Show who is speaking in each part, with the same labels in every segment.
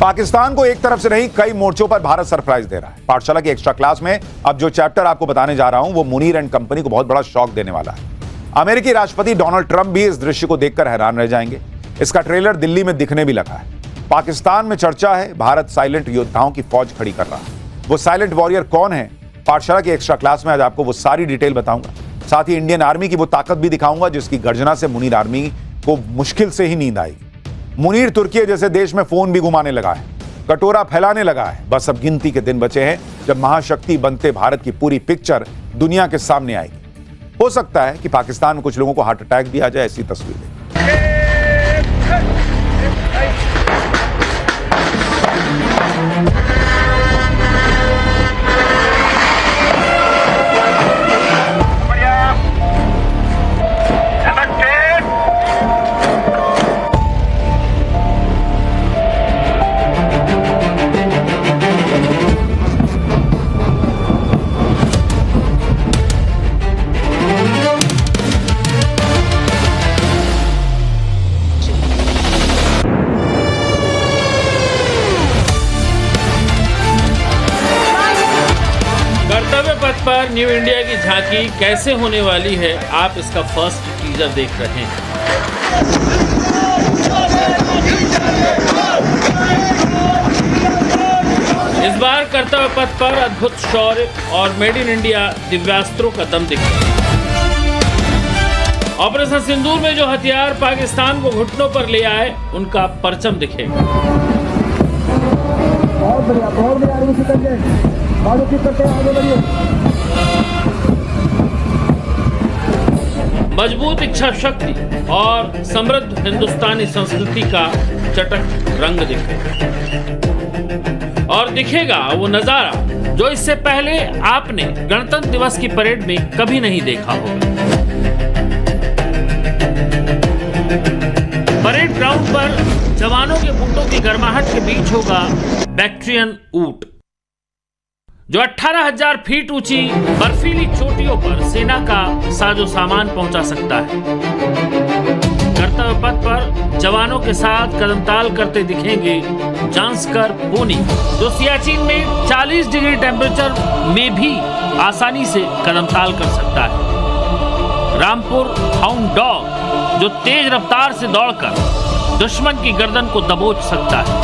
Speaker 1: पाकिस्तान को एक तरफ से नहीं कई मोर्चों पर भारत सरप्राइज दे रहा है। पाठशाला की एक्स्ट्रा क्लास में अब जो चैप्टर आपको बताने जा रहा हूं वो मुनीर एंड कंपनी को बहुत बड़ा शॉक देने वाला है। अमेरिकी राष्ट्रपति डोनाल्ड ट्रंप भी इस दृश्य को देखकर हैरान रह जाएंगे। इसका ट्रेलर दिल्ली में दिखने भी लगा है। पाकिस्तान में चर्चा है भारत साइलेंट योद्धाओं की फौज खड़ी कर रहा है। वो साइलेंट वॉरियर कौन है? पाठशाला की एक्स्ट्रा क्लास में आज आपको वो सारी डिटेल बताऊंगा। साथ ही इंडियन आर्मी की वो ताकत भी दिखाऊंगा जिसकी गर्जना से मुनीर आर्मी को मुश्किल से ही नींद आएगी। मुनीर तुर्की जैसे देश में फोन भी घुमाने लगा है, कटोरा फैलाने लगा है। बस अब गिनती के दिन बचे हैं जब महाशक्ति बनते भारत की पूरी पिक्चर दुनिया के सामने आएगी। हो सकता है कि पाकिस्तान में कुछ लोगों को हार्ट अटैक भी आ जाए, ऐसी तस्वीरें।
Speaker 2: पर न्यू इंडिया की झांकी कैसे होने वाली है, आप इसका फर्स्ट टीजर देख रहे हैं। इस बार कर्तव्य पथ पर अद्भुत शौर्य और मेड इन इंडिया दिव्यास्त्रों का दम दिखेगा। ऑपरेशन सिंदूर में जो हथियार पाकिस्तान को घुटनों पर ले आए उनका परचम दिखेगा।
Speaker 3: बहुत बढ़िया आगे बढ़िए।
Speaker 2: मजबूत इच्छा शक्ति और समृद्ध हिंदुस्तानी संस्कृति का चटक रंग दिखेगा। और दिखेगा वो नजारा जो इससे पहले आपने गणतंत्र दिवस की परेड में कभी नहीं देखा होगा। परेड ग्राउंड पर जवानों के बूटों की गर्माहट के बीच होगा बैक्ट्रियन ऊंट जो 18,000 फीट ऊंची बर्फीली चोटियों पर सेना का साजो सामान पहुंचा सकता है। कर्तव्य पथ पर जवानों के साथ कदमताल करते दिखेंगे जांस्कर पोनी जो सियाचिन में 40 डिग्री टेम्परेचर में भी आसानी से कदमताल कर सकता है। रामपुर हाउंड डॉग जो तेज रफ्तार से दौड़कर दुश्मन की गर्दन को दबोच सकता है।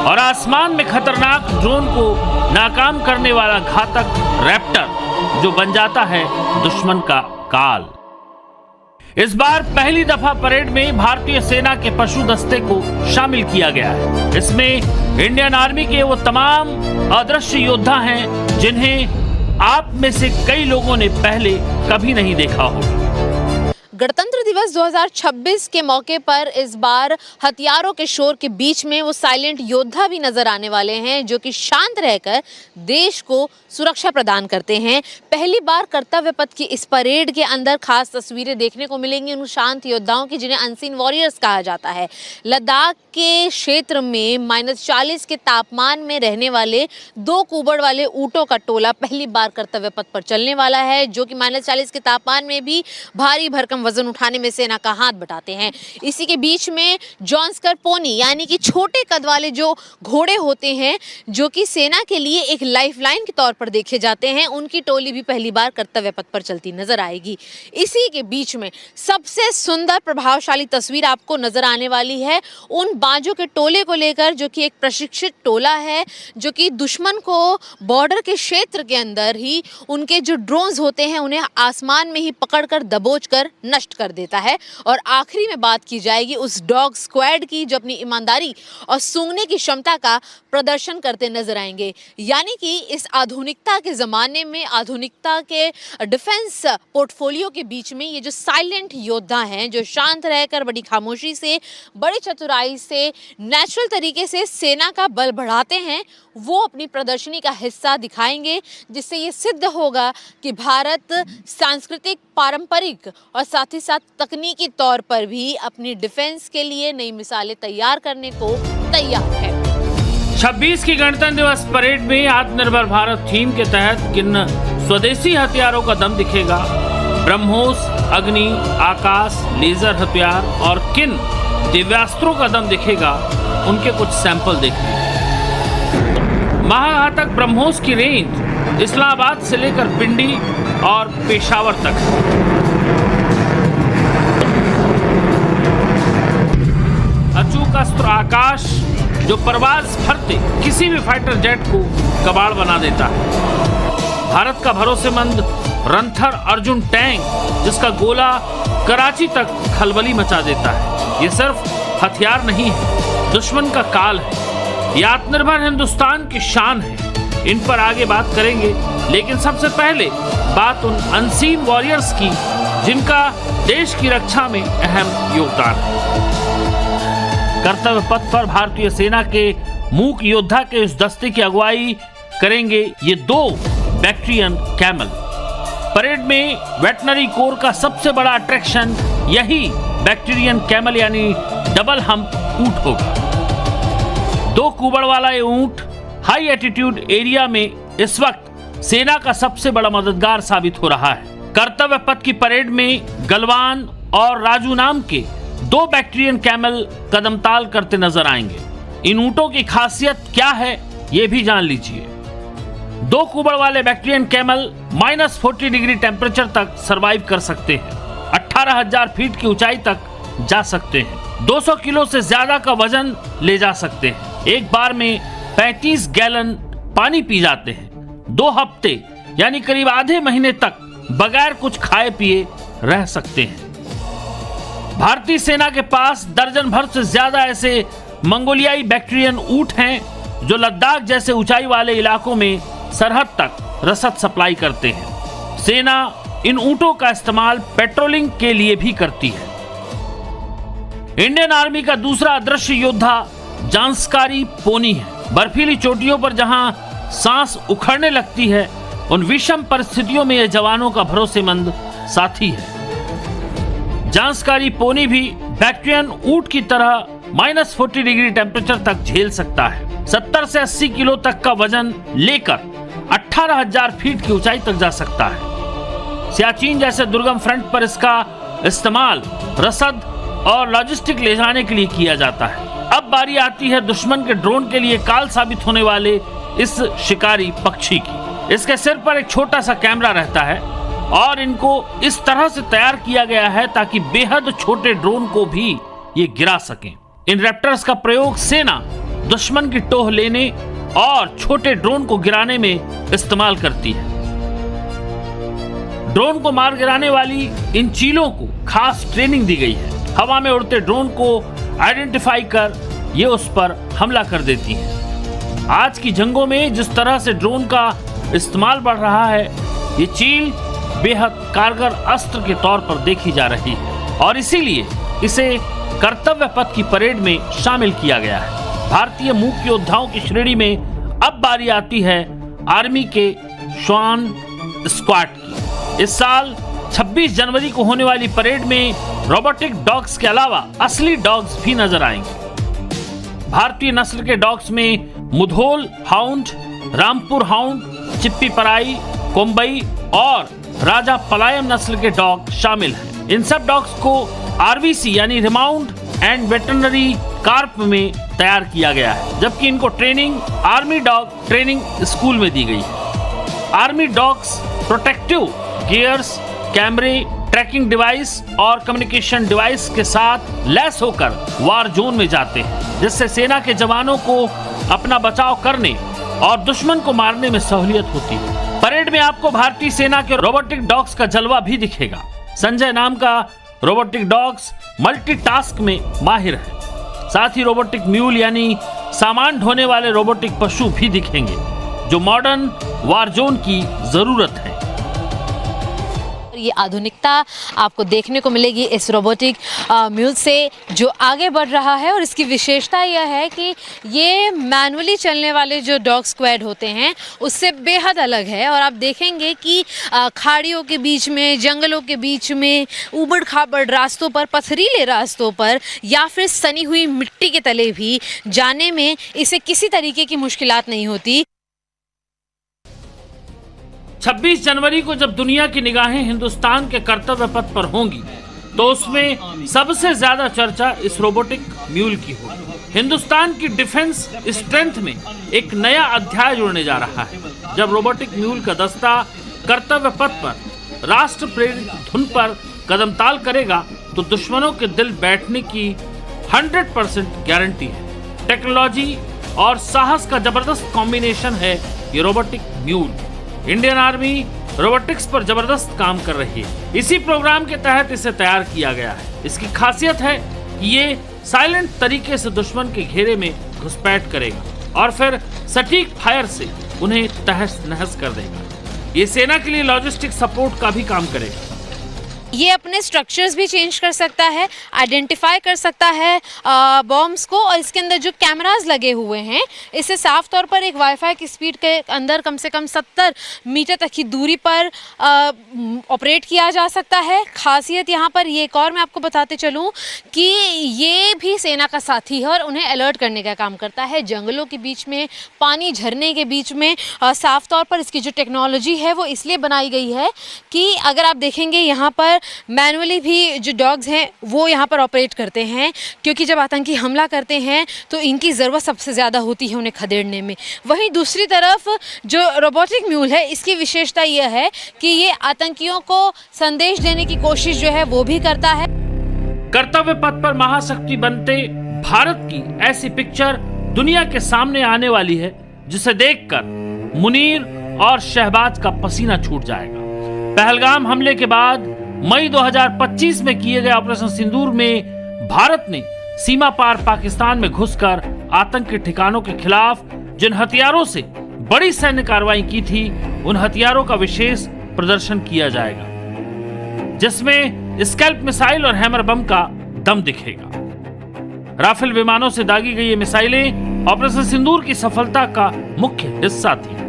Speaker 2: और आसमान में खतरनाक ड्रोन को नाकाम करने वाला घातक रैप्टर जो बन जाता है दुश्मन का काल। इस बार पहली दफा परेड में भारतीय सेना के पशु दस्ते को शामिल किया गया है। इसमें इंडियन आर्मी के वो तमाम अदृश्य योद्धा हैं जिन्हें आप में से कई लोगों ने पहले कभी नहीं देखा होगा।
Speaker 4: गणतंत्र दिवस 2026 के मौके पर इस बार हथियारों के शोर के बीच में वो साइलेंट योद्धा भी नजर आने वाले हैं जो कि शांत रहकर देश को सुरक्षा प्रदान करते हैं। पहली बार कर्तव्य पथ की इस परेड के अंदर खास तस्वीरें देखने को मिलेंगी उन शांत योद्धाओं की जिन्हें अनसीन वॉरियर्स कहा जाता है। लद्दाख के क्षेत्र में -40 के तापमान में रहने वाले 2 कुबड़ वाले ऊंटों का टोला पहली बार कर्तव्य पथ पर चलने वाला है जो कि -40 के तापमान में भी भारी भरकम वजन उठाने में सेना का हाथ बटाते हैं। इसी के बीच में जांस्कर पोनी यानी कि छोटे कद वाले जो घोड़े होते हैं जो कि सेना के लिए एक लाइफलाइन के तौर पर देखे जाते हैं, उनकी टोली भी पहली बार कर्तव्य पथ पर चलती नजर आएगी। इसी के बीच में सबसे सुंदर प्रभावशाली तस्वीर आपको नजर आने वाली है उन बाजों के टोले को लेकर जो कि एक प्रशिक्षित टोला है जो कि दुश्मन को बॉर्डर के क्षेत्र के अंदर ही उनके जो ड्रोन्स होते हैं उन्हें आसमान में ही पकड़कर दबोचकर नष्ट कर देता है। और आखिरी में बात की जाएगी उस डॉग स्क्वाड की जो अपनी ईमानदारी और सूंघने की क्षमता का प्रदर्शन करते नजर आएंगे। यानी कि इस आधुनिकता के ज़माने में आधुनिकता के डिफेंस पोर्टफोलियो के बीच में ये जो साइलेंट योद्धा हैं जो शांत रहकर बड़ी खामोशी से बड़ी चतुराई से नेचुरल तरीके से सेना का बल बढ़ाते हैं वो अपनी प्रदर्शनी का हिस्सा दिखाएंगे जिससे ये सिद्ध होगा कि भारत सांस्कृतिक पारंपरिक और साथ ही साथ तकनीकी तौर पर भी अपनी डिफेंस के लिए नई मिसालें तैयार करने को तैयार है।
Speaker 2: 26 की गणतंत्र दिवस परेड में आत्मनिर्भर भारत थीम के तहत किन स्वदेशी हथियारों का दम दिखेगा, ब्रह्मोस, अग्नि, आकाश, लेजर हथियार और किन दिव्यास्त्रों का दम दिखेगा, उनके कुछ सैंपल देखिए। महाघातक ब्रह्मोस की रेंज इस्लामाबाद से लेकर पिंडी और पेशावर तक है। अचूक अस्त्र आकाश जो परवाज भरते किसी भी फाइटर जेट को कबाड़ बना देता है। भारत का भरोसेमंद रंथर अर्जुन टैंक जिसका गोला कराची तक खलबली मचा देता है। ये सिर्फ हथियार नहीं है, दुश्मन का काल है। ये आत्मनिर्भर हिंदुस्तान की शान है। इन पर आगे बात करेंगे, लेकिन सबसे पहले बात उन अनसीन वॉरियर्स की जिनका देश की रक्षा में अहम योगदान है। कर्तव्य पथ पर भारतीय सेना के मूक योद्धा के इस दस्ते की अगुवाई करेंगे ये 2 बैक्ट्रियन कैमल। परेड में वेटनरी कोर का सबसे बड़ा अट्रैक्शन यही बैक्टीरियन कैमल यानी डबल हम्प ऊंट होगा। 2 कुबड़ वाला ये ऊंट हाई एटीट्यूड एरिया में इस वक्त सेना का सबसे बड़ा मददगार साबित हो रहा है। कर्तव्य पथ की परेड में गलवान और राजू नाम के 2 बैक्टीरियन कैमल कदमताल करते नजर आएंगे। इन ऊंटों की खासियत क्या है ये भी जान लीजिए। 2 कुबड़ वाले बैक्टीरियन कैमल -40 डिग्री टेम्परेचर तक सरवाइव कर सकते हैं। 18,000 फीट की ऊंचाई तक जा सकते हैं। 200 किलो से ज्यादा का वजन ले जा सकते हैं। एक बार में 35 गैलन पानी पी जाते हैं। 2 हफ्ते यानी करीब आधे महीने तक बगैर कुछ खाए पिए रह सकते हैं। भारतीय सेना के पास दर्जन भर से ज्यादा ऐसे मंगोलियाई बैक्टीरियन ऊंट हैं जो लद्दाख जैसे ऊंचाई वाले इलाकों में सरहद तक रसद सप्लाई करते हैं। सेना इन ऊंटों का इस्तेमाल पेट्रोलिंग के लिए भी करती है। इंडियन आर्मी का दूसरा अदृश्य योद्धा जांस्कारी पोनी है। बर्फीली चोटियों पर जहां सांस उखड़ने लगती है, उन विषम परिस्थितियों में यह जवानों का भरोसेमंद साथी है। जांस्कारी पोनी भी बैक्टीरियन ऊंट की तरह -40 डिग्री टेम्परेचर तक झेल सकता है। 70 से 80 किलो तक का वजन लेकर 18,000 फीट की ऊंचाई तक जा सकता है। सियाचिन जैसे दुर्गम फ्रंट पर इसका इस्तेमाल रसद और लॉजिस्टिक ले जाने के लिए किया जाता है। अब बारी आती है दुश्मन के ड्रोन के लिए काल साबित होने वाले इस शिकारी पक्षी की। इसके सिर पर एक छोटा सा कैमरा रहता है और इनको इस तरह से तैयार किया गया है ताकि बेहद छोटे ड्रोन को भी ये गिरा सकें। इन रैप्टर्स का प्रयोग सेना दुश्मन की टोह लेने और छोटे ड्रोन को गिराने में इस्तेमाल करती है। ड्रोन को मार गिराने वाली इन चीलों को खास ट्रेनिंग दी गई है। हवा में उड़ते ड्रोन को आइडेंटिफाई कर ये उस पर हमला कर देती हैं। आज की जंगों में जिस तरह से ड्रोन का इस्तेमाल बढ़ रहा है, ये चील बेहद कारगर अस्त्र के तौर पर देखी जा रही है और इसीलिए इसे कर्तव्य पथ की परेड में शामिल किया गया है। भारतीय मूक योद्धाओं की श्रेणी में अब बारी आती है आर्मी के श्वान स्क्वाड की। इस साल 26 जनवरी को होने वाली परेड में रोबोटिक डॉग्स के अलावा असली डॉग्स भी नजर आएंगे। भारतीय नस्ल के डॉग्स में मुधोल हाउंड, रामपुर हाउंड, चिप्पी पराई, कोम्बई और राजा पलायम नस्ल के डॉग शामिल हैं। इन सब डॉग्स को आरवीसी यानी रिमाउंड एंड वेटरनरी कार्प में तैयार किया गया है, जबकि इनको training army dog training school में दी गई है। आर्मी डॉग्स प्रोटेक्टिव गियर्स, कैमरे, ट्रैकिंग डिवाइस और कम्युनिकेशन डिवाइस के साथ लैस होकर वार जोन में जाते हैं, जिससे सेना के जवानों को अपना बचाव करने और दुश्मन को मारने में सहूलियत होती है। परेड में आपको भारतीय सेना के रोबोटिक डॉग्स का जलवा भी दिखेगा। संजय नाम का रोबोटिक डॉग्स मल्टीटास्क में माहिर है। साथ ही रोबोटिक म्यूल यानी सामान ढोने वाले रोबोटिक पशु भी दिखेंगे, जो मॉडर्न वार जोन की जरूरत है।
Speaker 4: ये आधुनिकता आपको देखने को मिलेगी इस रोबोटिक म्यूल से जो आगे बढ़ रहा है, और इसकी विशेषता यह है कि ये मैनुअली चलने वाले जो डॉग स्क्वाड होते हैं उससे बेहद अलग है। और आप देखेंगे कि खाड़ियों के बीच में, जंगलों के बीच में, ऊबड़ खाबड़ रास्तों पर, पथरीले रास्तों पर या फिर सनी हुई मिट्टी के तले भी जाने में इसे किसी तरीके की मुश्किलात नहीं होती।
Speaker 2: 26 जनवरी को जब दुनिया की निगाहें हिंदुस्तान के कर्तव्य पथ पर होंगी तो उसमें सबसे ज्यादा चर्चा इस रोबोटिक म्यूल की होगी। हिंदुस्तान की डिफेंस स्ट्रेंथ में एक नया अध्याय जुड़ने जा रहा है। जब रोबोटिक म्यूल का दस्ता कर्तव्य पथ पर राष्ट्र प्रेरित धुन पर कदम ताल करेगा तो दुश्मनों के दिल बैठने की 100% गारंटी है। टेक्नोलॉजी और साहस का जबरदस्त कॉम्बिनेशन है ये robotic mule. Indian army robotics पर जबरदस्त काम कर रही है। इसी प्रोग्राम के तहत इसे तैयार किया गया है। इसकी खासियत है कि ये साइलेंट तरीके से दुश्मन के घेरे में घुसपैठ करेगा और फिर सटीक फायर से उन्हें तहस नहस कर देगा। ये सेना के लिए लॉजिस्टिक सपोर्ट का भी काम करेगा।
Speaker 4: ये अपने स्ट्रक्चर्स भी चेंज कर सकता है, आइडेंटिफाई कर सकता है बॉम्ब्स को, और इसके अंदर जो कैमरास लगे हुए हैं इससे साफ तौर पर एक वाईफाई की स्पीड के अंदर कम से कम 70 मीटर तक की दूरी पर ऑपरेट किया जा सकता है। खासियत यहाँ पर ये एक और मैं आपको बताते चलूँ कि ये भी सेना का साथी है और उन्हें अलर्ट करने का काम करता है। जंगलों के बीच में, पानी झरने के बीच में साफ तौर पर इसकी जो टेक्नोलॉजी है वो इसलिए बनाई गई है कि अगर आप देखेंगे यहाँ पर मैनुअली भी जो डॉग्स हैं वो यहाँ पर ऑपरेट करते हैं, क्योंकि जब आतंकी हमला करते हैं तो इनकी ज़रूरत सबसे ज़्यादा होती है उन्हें खदेड़ने में। वहीं दूसरी तरफ जो रोबोटिक म्यूल है इसकी विशेषता यह है कि ये आतंकियों को संदेश देने की कोशिश जो है वो भी करता है।
Speaker 2: कर्तव्य पथ पर महाशक्ति बनते भारत की ऐसी पिक्चर दुनिया के सामने आने वाली है जिसे देखकर मुनीर और शहबाज का पसीना छूट जाएगा। पहलगाम हमले के बाद मई 2025 में किए गए ऑपरेशन सिंदूर में भारत ने सीमा पार पाकिस्तान में घुसकर आतंक के ठिकानों के खिलाफ जिन हथियारों से बड़ी सैन्य कार्रवाई की थी उन हथियारों का विशेष प्रदर्शन किया जाएगा, जिसमें स्कैल्प मिसाइल और हैमर बम का दम दिखेगा। राफेल विमानों से दागी गई ये मिसाइलें ऑपरेशन सिंदूर की सफलता का मुख्य हिस्सा थी।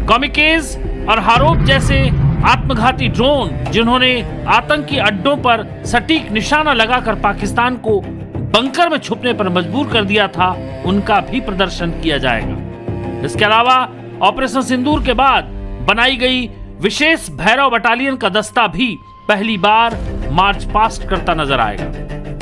Speaker 2: कॉमिकेज और हारोप जैसे आत्मघाती ड्रोन जिन्होंने आतंकी अड्डों पर सटीक निशाना लगाकर पाकिस्तान को बंकर में छुपने पर मजबूर कर दिया था, उनका भी प्रदर्शन किया जाएगा। इसके अलावा ऑपरेशन सिंदूर के बाद बनाई गई विशेष भैरव बटालियन का दस्ता भी पहली बार मार्च पास्ट करता नजर आएगा।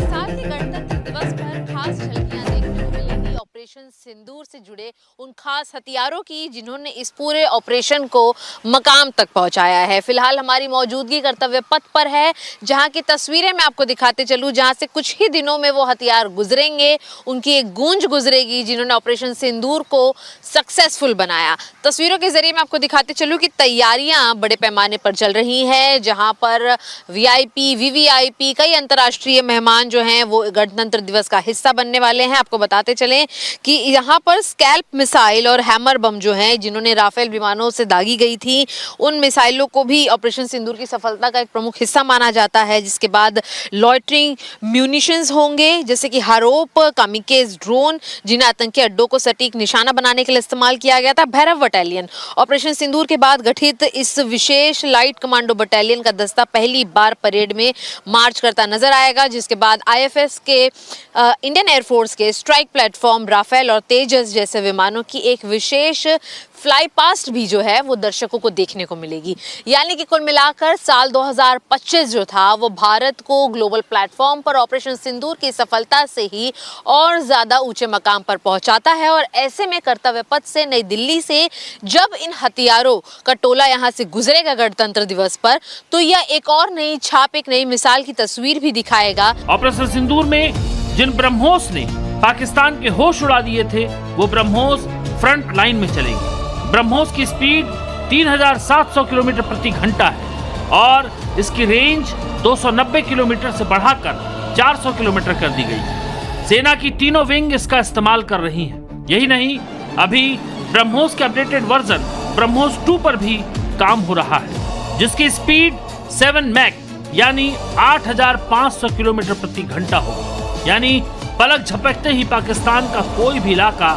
Speaker 4: साथ ही गणतंत्र दिवस पर खास झलकियां देखने को मिलेंगी ऑपरेशन सिंदूर से जुड़े उन खास हथियारों की जिन्होंने इस पूरे ऑपरेशन को मकाम तक पहुंचाया है। फिलहाल हमारी मौजूदगी कर्तव्य पथ पर है, जहां की तस्वीरें मैं आपको दिखाते चलूं, जहां से कुछ ही दिनों में वो हथियार गुजरेंगे, उनकी एक गूंज गुजरेगी जिन्होंने ऑपरेशन सिंदूर को सक्सेसफुल बनाया। तस्वीरों के जरिए मैं आपको दिखाते चलूं कि तैयारियां बड़े पैमाने पर चल रही हैं, जहां पर वीआईपी, वीवीआईपी, कई अंतर्राष्ट्रीय मेहमान जो हैं वो गणतंत्र दिवस का हिस्सा बनने वाले हैं। आपको बताते चलें कि यहाँ पर स्कैल्प मिसाइल और हैमर बम जो हैं जिन्होंने राफेल विमानों से दागी गई थी, उन मिसाइलों को भी ऑपरेशन सिंदूर की सफलता का एक प्रमुख हिस्सा माना जाता है। जिसके बाद लॉइटरिंग म्यूनिशंस होंगे, जैसे कि हारोप, कामिकेज ड्रोन जिन्हें आतंकी अड्डों को सटीक निशाना बनाने के लिए इस्तेमाल किया गया था, भैरव बटालियन। ऑपरेशन सिंदूर के बाद गठित इस विशेष लाइट कमांडो बटालियन का दस्ता पहली बार परेड में मार्च करता नजर आएगा, जिसके बाद आईएफएस के इंडियन एयरफोर्स के स्ट्राइक प्लेटफॉर्म राफेल और तेजस जैसे विमानों की एक विशेष फ्लाई पास्ट भी जो है वो दर्शकों को देखने को मिलेगी। यानी कि कुल मिलाकर साल 2025 जो था वो भारत को ग्लोबल प्लेटफॉर्म पर ऑपरेशन सिंदूर की सफलता से ही और ज्यादा ऊंचे मकाम पर पहुंचाता है। और ऐसे में कर्तव्य पथ से नई दिल्ली से जब इन हथियारों का टोला यहाँ से गुजरेगा गणतंत्र दिवस पर, तो यह एक और नई छाप, एक नई मिसाल की तस्वीर भी दिखाएगा।
Speaker 2: ऑपरेशन सिंदूर में जिन ब्रह्मोस ने पाकिस्तान के होश उड़ा दिए थे वो ब्रह्मोस फ्रंट लाइन में चलेंगे। ब्रह्मोस की स्पीड 3700 किलोमीटर प्रति घंटा है और इसकी रेंज 290 किलोमीटर से बढ़ाकर 400 किलोमीटर कर दी गई। सेना की तीनों विंग इसका इस्तेमाल कर रही हैं। यही नहीं, अभी ब्रह्मोस के अपडेटेड वर्जन ब्रह्मोस 2 पर भी काम हो रहा है, जिसकी स्पीड 7 मैक यानी 8500 किलोमीटर प्रति घंटा होगी। यानी पलक झपकते ही पाकिस्तान का कोई भी इलाका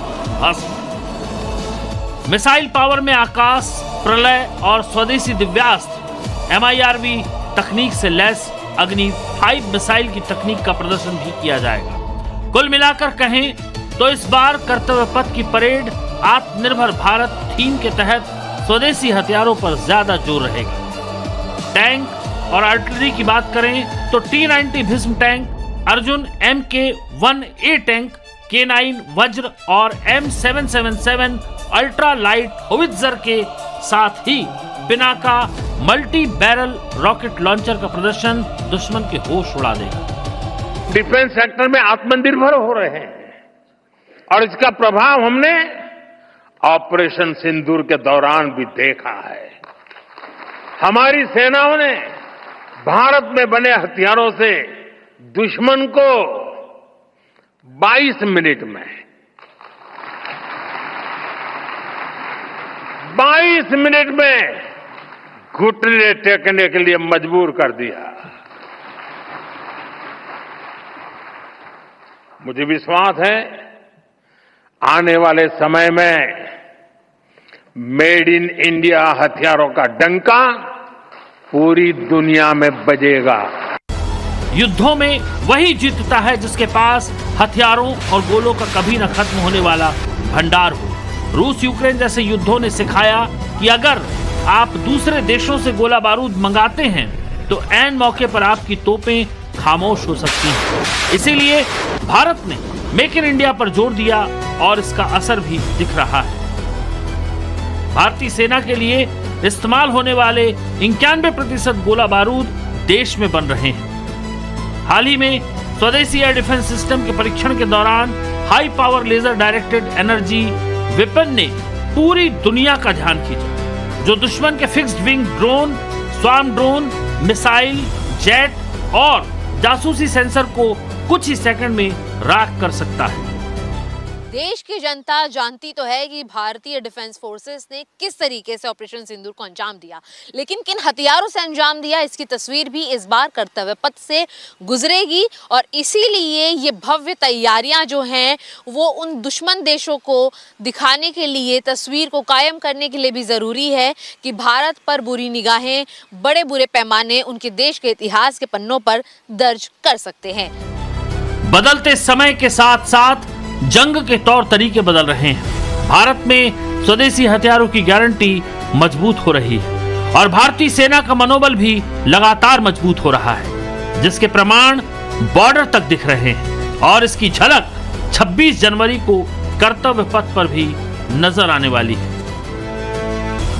Speaker 2: मिसाइल पावर में आकाश, प्रलय और स्वदेशी दिव्यास्त्र MIRV तकनीक से लैस अग्नि 5 मिसाइल की तकनीक का प्रदर्शन भी किया जाएगा। कुल मिलाकर कहें तो इस बार कर्तव्य पथ की परेड आत्मनिर्भर भारत थीम के तहत स्वदेशी हथियारों पर ज्यादा जोर रहेगा। टैंक और आर्टिलरी की बात करें तो T-90 Bhishma tank, Arjun MK-1A tank, K9 वज्र और M777 अल्ट्रा लाइट होवित्जर के साथ ही Pinaka multi barrel rocket launcher का प्रदर्शन दुश्मन के होश उड़ा देगा।
Speaker 3: डिफेंस सेक्टर में आत्मनिर्भर हो रहे हैं और इसका प्रभाव हमने ऑपरेशन सिंदूर के दौरान भी देखा है। हमारी सेनाओं ने भारत में बने हथियारों से दुश्मन को 22 मिनट में 22 मिनट में घुटने टेकने के लिए मजबूर कर दिया। मुझे विश्वास है आने वाले समय में मेड इन इंडिया हथियारों का डंका पूरी दुनिया में बजेगा।
Speaker 2: युद्धों में वही जीतता है जिसके पास हथियारों और गोलों का कभी न खत्म होने वाला भंडार हो। रूस यूक्रेन जैसे युद्धों ने सिखाया कि अगर आप दूसरे देशों से गोला बारूद मंगाते हैं तो ऐन मौके पर आपकी तोपें खामोश हो सकती हैं। इसीलिए भारत ने मेक इन इंडिया पर जोर दिया और इसका असर भी दिख रहा है। भारतीय सेना के लिए इस्तेमाल होने वाले 91% गोला बारूद देश में बन रहे हैं। हाल ही में स्वदेशी एयर डिफेंस सिस्टम के परीक्षण के दौरान high power laser directed energy weapon ने पूरी दुनिया का ध्यान खींचा, जो दुश्मन के fixed wing drone, swarm drone, missile, jet और जासूसी सेंसर को कुछ ही सेकंड में राख कर सकता है।
Speaker 4: देश की जनता जानती तो है कि भारतीय डिफेंस फोर्सेस ने किस तरीके से ऑपरेशन सिंदूर को अंजाम दिया, लेकिन किन हथियारों से अंजाम दिया इसकी तस्वीर भी इस बार कर्तव्य पथ से गुजरेगी। और इसीलिए ये भव्य तैयारियां जो हैं वो उन दुश्मन देशों को दिखाने के लिए, तस्वीर को कायम करने के लिए भी ज़रूरी है कि भारत पर बुरी निगाहें बड़े बुरे पैमाने उनके देश के इतिहास के पन्नों पर दर्ज कर सकते हैं।
Speaker 2: बदलते समय के साथ साथ जंग के तौर तरीके बदल रहे हैं। भारत में स्वदेशी हथियारों की गारंटी मजबूत हो रही है और भारतीय सेना का मनोबल भी लगातार मजबूत हो रहा है, जिसके प्रमाण बॉर्डर तक दिख रहे हैं और इसकी झलक 26 जनवरी को कर्तव्य पथ पर भी नजर आने वाली है।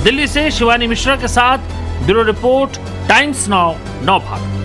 Speaker 2: दिल्ली से शिवानी मिश्रा के साथ ब्यूरो रिपोर्ट, टाइम्स नाउ, नव भारत।